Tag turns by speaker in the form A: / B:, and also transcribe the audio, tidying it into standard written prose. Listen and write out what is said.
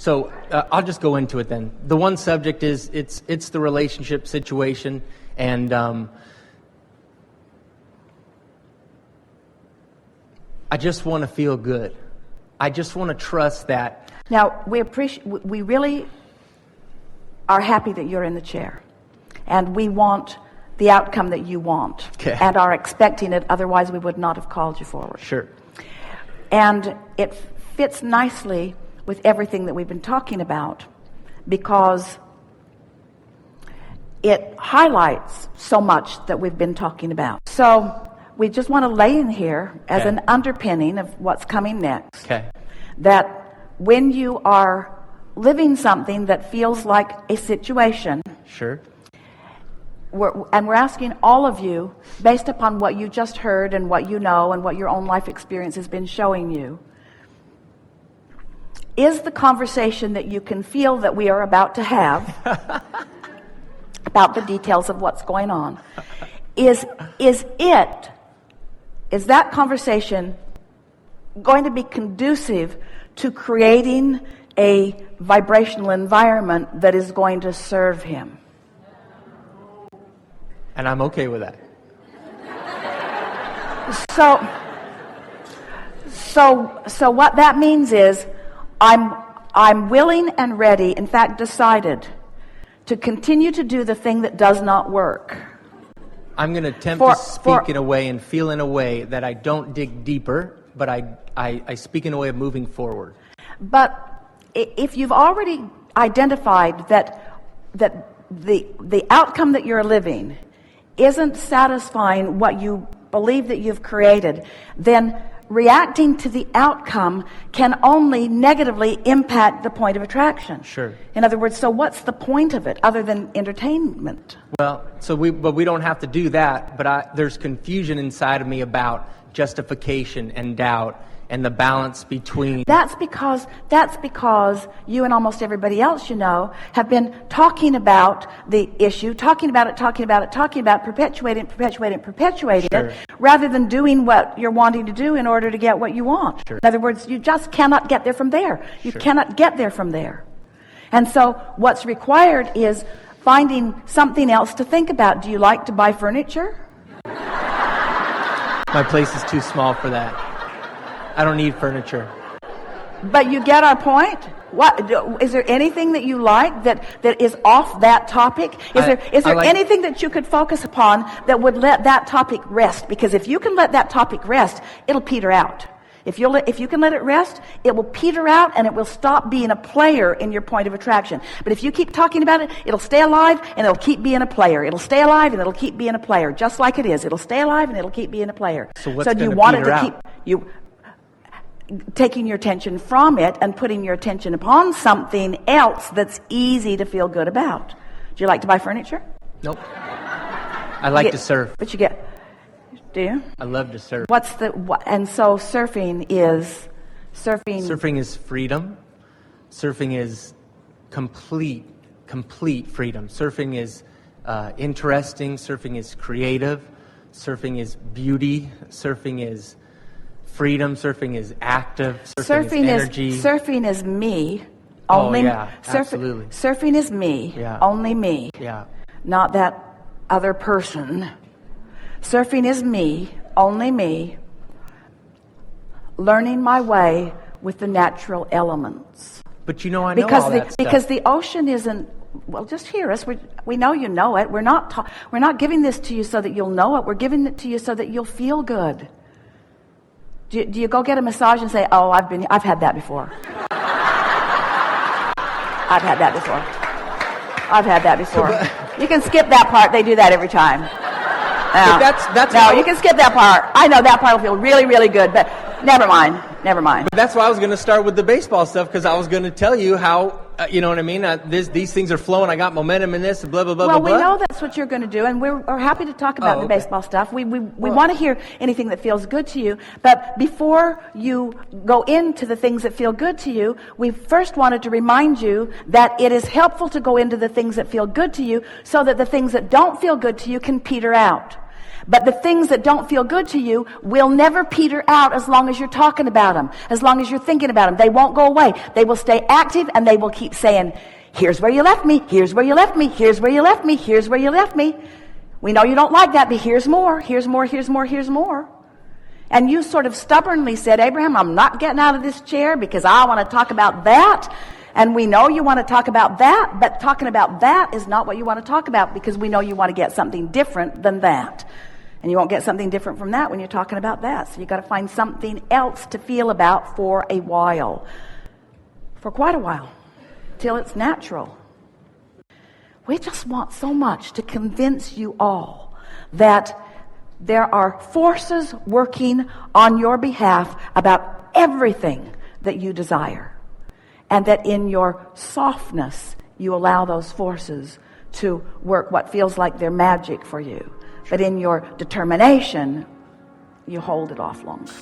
A: So I'll just go into it then. The one subject is it's the relationship situation, and I just want to feel good. I just want to trust that.
B: Now, we really are happy that you're in the chair, and we want the outcome that you want,
A: Okay.
B: and are expecting it. Otherwise, we would not have called you forward.
A: Sure.
B: And it fits nicely with everything that we've been talking about, because it highlights so much that we've been talking about. So we just want to lay in here as
A: Okay.
B: an underpinning of what's coming next.
A: Okay.
B: That when you are living something that feels like a situation,
A: Sure.
B: we're asking all of you, based upon what you just heard and what you know and what your own life experience has been showing you, is the conversation that you can feel that we are about to have about the details of what's going on, is that conversation going to be conducive to creating a vibrational environment that is going to serve him?
A: And I'm okay with that.
B: So what that means is I'm willing and ready, in fact decided, to continue to do the thing that does not work.
A: I'm going to attempt to speak in a way and feel in a way that I don't dig deeper, but I speak in a way of moving forward.
B: But if you've already identified that the outcome that you're living isn't satisfying what you believe that you've created, then reacting to the outcome can only negatively impact the point of attraction.
A: Sure.
B: In other words, so what's the point of it other than entertainment?
A: Well, but we don't have to do that, but there's confusion inside of me about justification and doubt and the balance between...
B: That's because you and almost everybody else you know have been talking about the issue, talking about it, perpetuating
A: Sure.
B: it, rather than doing what you're wanting to do in order to get what you want.
A: Sure.
B: In other words, you just cannot get there from there. You
A: Sure.
B: cannot get there from there. And so what's required is finding something else to think about. Do you like to buy furniture?
A: My place is too small for that. I don't need furniture.
B: But you get our point? Is there anything that you like that is off that topic? Is there anything that you could focus upon that would let that topic rest? Because if you can let that topic rest, it'll peter out. If you can let it rest, it will peter out and it will stop being a player in your point of attraction. But if you keep talking about it, it'll stay alive and it'll keep being a player. It'll stay alive and it'll keep being a player, just like it is. It'll stay alive and it'll keep being a player.
A: So
B: do you want it to keep you taking your attention from it and putting your attention upon something else that's easy to feel good about? Do you like to buy furniture?
A: Nope. I like to surf.
B: But you get... Do you?
A: I love to surf.
B: And so surfing is...
A: Surfing is freedom. Surfing is complete freedom. Surfing is interesting. Surfing is creative. Surfing is beauty. Surfing is freedom. Surfing is active. Surfing is energy.
B: Surfing is me.
A: Only, absolutely.
B: Surfing is me.
A: Yeah.
B: Only me.
A: Yeah.
B: Not that other person. Surfing is me, only me, learning my way with the natural elements.
A: But I know all that stuff.
B: Because the ocean isn't, well, just hear us. We know you know it. We're not giving this to you so that you'll know it. We're giving it to you so that you'll feel good. Do you go get a massage and say, "Oh, I've had that before. I've had that before." You can skip that part. They do that every time. You can skip that part. I know that part will feel really, really good, but never mind. But
A: that's why I was going to start with the baseball stuff, because I was going to tell you how, you know what I mean? These things are flowing. I got momentum in this, blah, blah, blah, blah, blah.
B: Well, we know that's what you're going to do, and we're happy to talk about the baseball stuff. We want to hear anything that feels good to you, but before you go into the things that feel good to you, we first wanted to remind you that it is helpful to go into the things that feel good to you so that the things that don't feel good to you can peter out. But the things that don't feel good to you will never peter out as long as you're talking about them, as long as you're thinking about them. They won't go away. They will stay active, and they will keep saying, here's where you left me, here's where you left me, here's where you left me, here's where you left me. We know you don't like that, but here's more, here's more, here's more, here's more. And you sort of stubbornly said, Abraham, I'm not getting out of this chair because I want to talk about that. And we know you want to talk about that, but talking about that is not what you want to talk about, because we know you want to get something different than that. And you won't get something different from that when you're talking about that. So you've got to find something else to feel about for a while. For quite a while. Till it's natural. We just want so much to convince you all that there are forces working on your behalf about everything that you desire. And that in your softness, you allow those forces to work what feels like they're magic for you. But in your determination, you hold it off longer.